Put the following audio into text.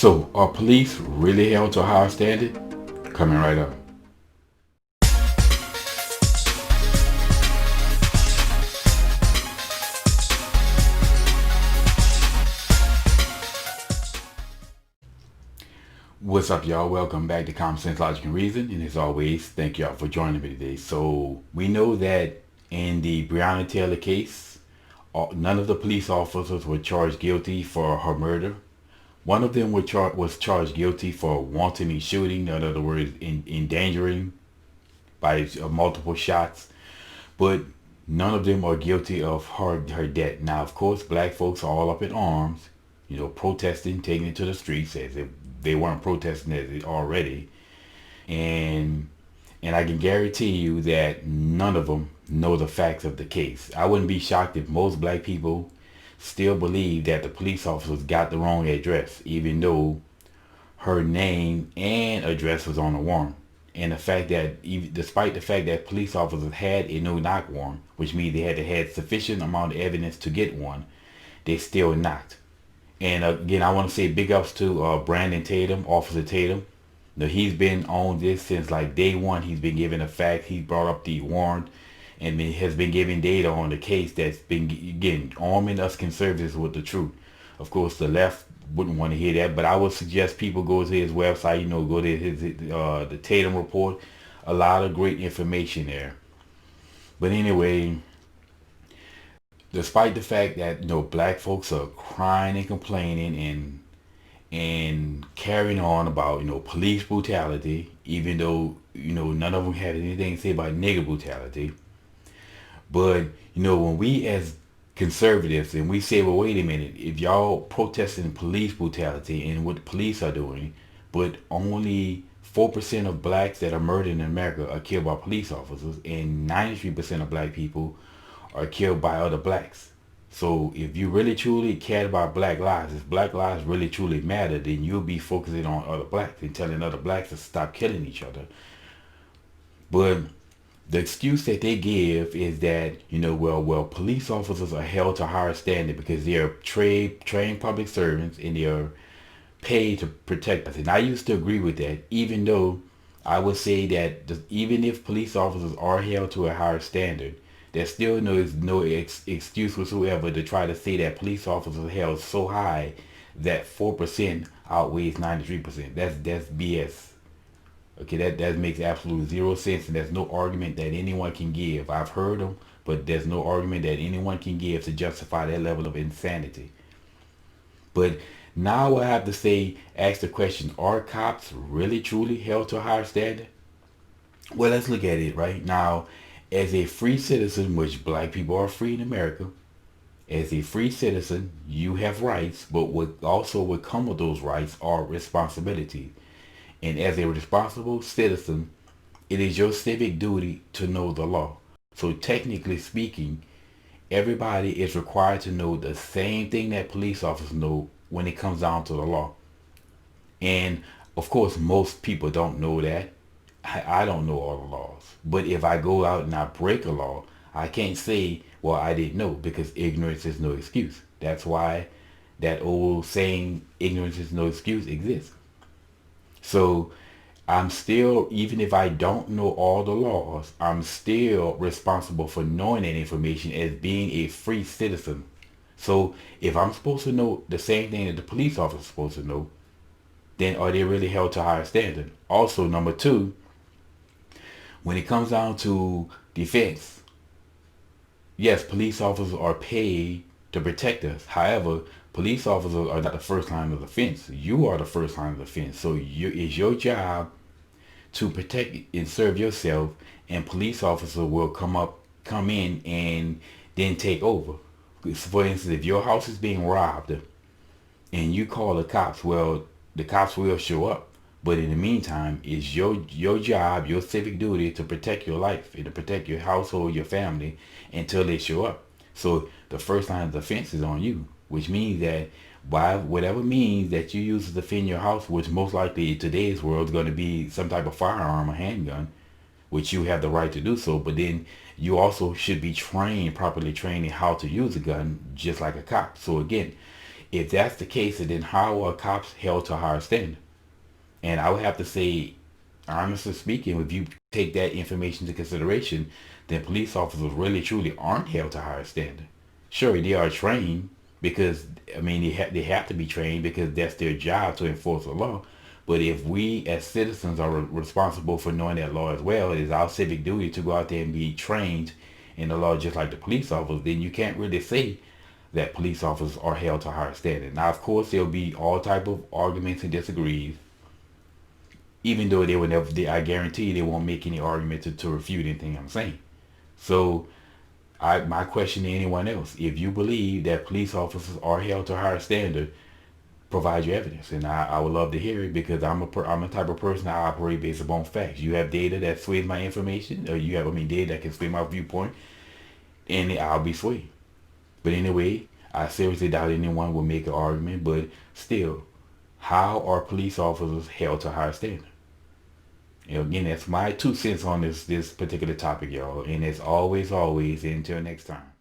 So, are police really held to a higher standard? Coming right up. What's up, y'all? Welcome back to Common Sense, Logic, and Reason. And as always, thank y'all for joining me today. So, we know that in the Breonna Taylor case, none of the police officers were charged guilty for her murder. One of them was charged guilty for wantonly shooting, in other words, endangering by multiple shots. But none of them are guilty of her death. Now, of course, black folks are all up in arms, protesting, taking it to the streets as if they weren't protesting it already. And I can guarantee you that none of them know the facts of the case. I wouldn't be shocked if most black people still believe that the police officers got the wrong address, even though her name and address was on the warrant. And the fact that, despite the fact that police officers had a no-knock warrant, which means they had to have sufficient amount of evidence to get one, they still knocked. And again, I want to say big ups to Brandon Tatum, Officer Tatum. He's been on this since like day one. He's been giving the fact. He brought up the warrant and has been giving data on the case that's been, again, arming us conservatives with the truth. Of course, the left wouldn't want to hear that, but I would suggest people go to his website, go to the Tatum Report. A lot of great information there. But anyway, despite the fact that black folks are crying and complaining and carrying on about police brutality, even though none of them had anything to say about nigger brutality. But when we as conservatives and we say, well, wait a minute, if y'all protesting police brutality and what the police are doing, but only 4% of blacks that are murdered in America are killed by police officers, and 93% of black people are killed by other blacks. So if you really truly cared about black lives, if black lives really truly matter, then you'll be focusing on other blacks and telling other blacks to stop killing each other. But the excuse that they give is that, well, police officers are held to a higher standard because they are trained public servants and they are paid to protect us. And I used to agree with that, even though I would say that even if police officers are held to a higher standard, there still no excuse whatsoever to try to say that police officers are held so high that 4% outweighs 93%. That's BS. Okay, that makes absolute zero sense, and there's no argument that anyone can give. I've heard them, but there's no argument that anyone can give to justify that level of insanity. But now I have to ask the question, are cops really truly held to a higher standard? Well, let's look at it right now. As a free citizen, which black people are free in America, as a free citizen, you have rights, but what also would come with those rights are responsibilities. And as a responsible citizen, it is your civic duty to know the law. So technically speaking, everybody is required to know the same thing that police officers know when it comes down to the law. And of course, most people don't know that. I don't know all the laws. But if I go out and I break a law, I can't say, well, I didn't know, because ignorance is no excuse. That's why that old saying, ignorance is no excuse, exists. So I'm still, even if I don't know all the laws, I'm still responsible for knowing that information as being a free citizen. So if I'm supposed to know the same thing that the police officer is supposed to know, then are they really held to a higher standard? Also, number two, when it comes down to defense, yes, police officers are paid to protect us. However, police officers are not the first line of defense. You are the first line of defense. So it's your job to protect and serve yourself, and police officers will come in and then take over. For instance, if your house is being robbed and you call the cops, well, the cops will show up. But in the meantime, it's your job, your civic duty to protect your life and to protect your household, your family, until they show up. So the first line of defense is on you, which means that by whatever means that you use to defend your house, which most likely in today's world is going to be some type of firearm or handgun, which you have the right to do so, but then you also should be properly trained in how to use a gun, just like a cop. So again, If that's the case, then how are cops held to a higher standard? And I would have to say, honestly speaking, if you take that information into consideration, then police officers really truly aren't held to a higher standard. Sure, they are trained because I mean they have to be trained because that's their job to enforce the law. But if we as citizens are responsible for knowing that law as well, it is our civic duty to go out there and be trained in the law just like the police officers. Then you can't really say that police officers are held to a higher standard. Now, of course, there'll be all type of arguments and disagrees, even though they will never. I guarantee you they won't make any argument to refute anything I'm saying. So my question to anyone else: if you believe that police officers are held to a higher standard, provide your evidence, and I would love to hear it because I'm a type of person I operate based upon facts. You have data that sways my information, or you have data that can sway my viewpoint, and I'll be swayed. But anyway, I seriously doubt anyone will make an argument. But still, how are police officers held to a higher standard? Again, that's my 2 cents on this particular topic, y'all. And as always, until next time.